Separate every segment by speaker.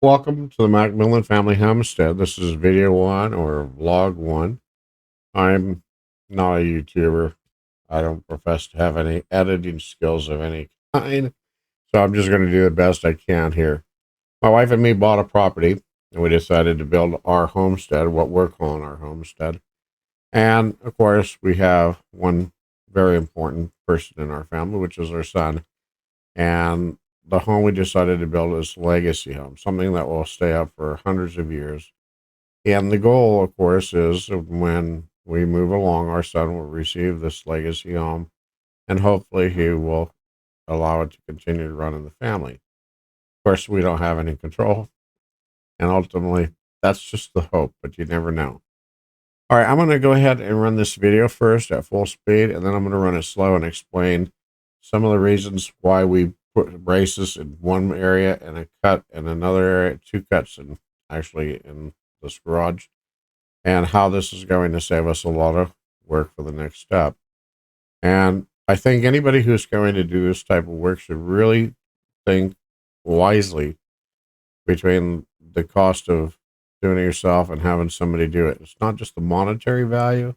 Speaker 1: Welcome to the MacMillan Family Homestead. This is video one or vlog one. I'm not a YouTuber. I don't profess to have any editing skills of any kind. So I'm just going to do the best I can here. My wife and me bought a property and we decided to build our homestead, what we're calling our homestead. And of course, we have one very important person in our family, which is our son. And the home we decided to build is a legacy home, something that will stay up for hundreds of years. And the goal, of course, is when we move along, our son will receive this legacy home, and hopefully he will allow it to continue to run in the family. Of course, we don't have any control, and ultimately, that's just the hope, but you never know. All right, I'm going to go ahead and run this video first at full speed, and then I'm going to run it slow and explain some of the reasons why we put braces in one area and a cut in another area, two cuts in this garage, and how this is going to save us a lot of work for the next step. And I think anybody who's going to do this type of work should really think wisely between the cost of doing it yourself and having somebody do it. It's not just the monetary value,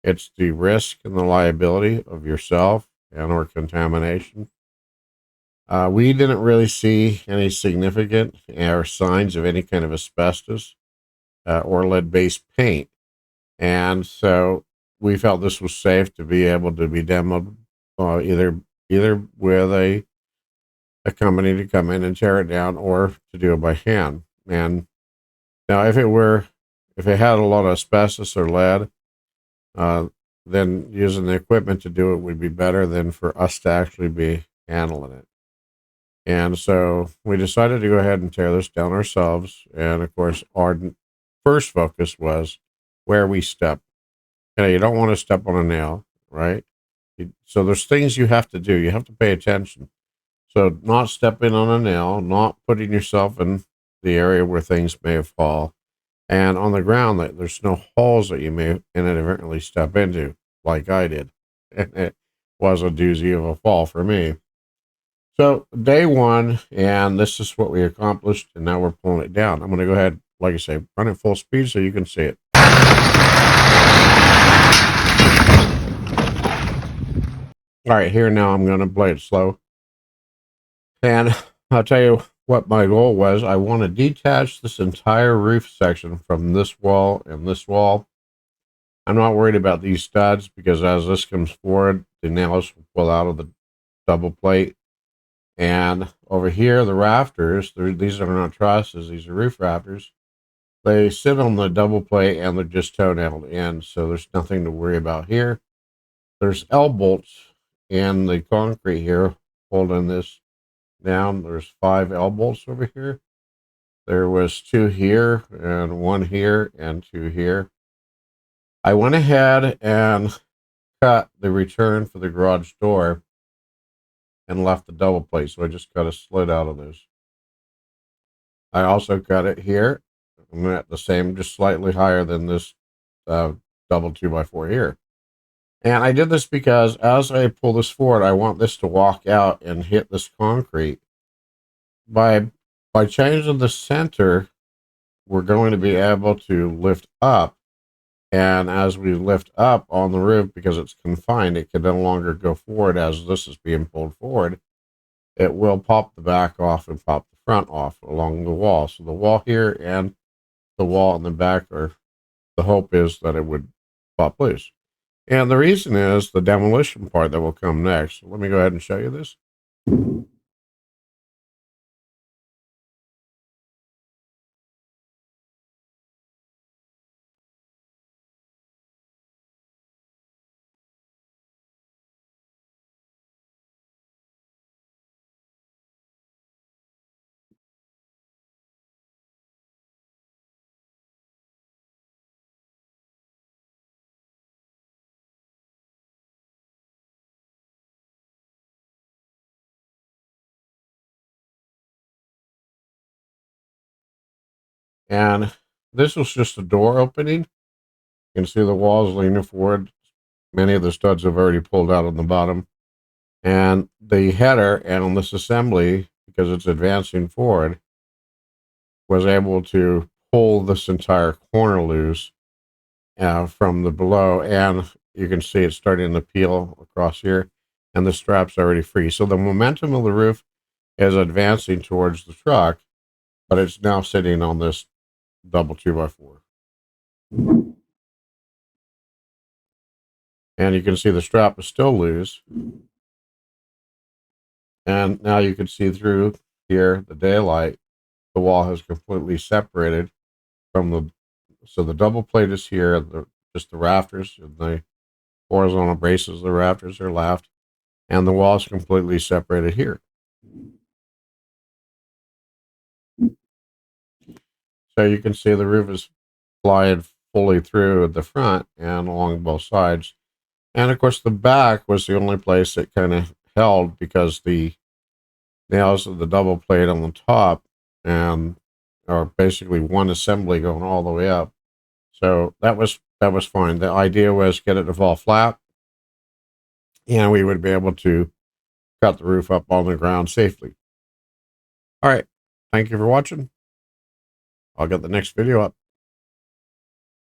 Speaker 1: it's the risk and the liability of yourself and or contamination. We didn't really see any significant or signs of any kind of asbestos or lead-based paint, and so we felt this was safe to be able to be demoed, either with a company to come in and tear it down, or to do it by hand. And now, if it had a lot of asbestos or lead, uh, then using the equipment to do it would be better than for us to actually be handling it. And so we decided to go ahead and tear this down ourselves. And of course, our first focus was where we step. You don't want to step on a nail, right? So there's things you have to do. You have to pay attention. So not stepping on a nail, not putting yourself in the area where things may fall, and on the ground that there's no holes that you may inadvertently step into, like I did. And it was a doozy of a fall for me. So day one, and this is what we accomplished, and now we're pulling it down. I'm going to go ahead, like I say, run it full speed so you can see it. All right, here now I'm going to play it slow. And I'll tell you what my goal was. I want to detach this entire roof section from this wall and this wall. I'm not worried about these studs because as this comes forward, the nails will pull out of the double plate. And over here, the rafters, these are not trusses, these are roof rafters. They sit on the double plate and they're just toe nailed in, so there's nothing to worry about here. There's L bolts in the concrete here holding this down. There's 5 L bolts over here. There was 2 here and 1 here and 2 here. I went ahead and cut the return for the garage door and left the double plate, so I just cut a slit out of this. I also cut it here. I'm at the same, just slightly higher than this double 2x4 here. And I did this because as I pull this forward, I want this to walk out and hit this concrete. By changing the center, we're going to be able to lift up. And as we lift up on the roof, because it's confined, it can no longer go forward as this is being pulled forward. It will pop the back off and pop the front off along the wall. So the wall here and the wall in the back the hope is that it would pop loose. And the reason is the demolition part that will come next. Let me go ahead and show you this. And this was just a door opening. You can see the walls leaning forward. Many of the studs have already pulled out on the bottom. And the header and on this assembly, because it's advancing forward, was able to pull this entire corner loose from the below, and you can see it's starting to peel across here, and the strap's already free. So the momentum of the roof is advancing towards the truck, but it's now sitting on this double 2x4. And you can see the strap is still loose. And now you can see through here, the daylight, the wall has completely separated from so the double plate is here, just the rafters and the horizontal braces of the rafters are left, and the wall is completely separated here. So you can see the roof is flying fully through the front and along both sides. And of course, the back was the only place that kind of held because the nails of the double plate on the top and are basically one assembly going all the way up. So that was fine. The idea was get it to fall flat, and we would be able to cut the roof up on the ground safely. All right. Thank you for watching. I'll get the next video up.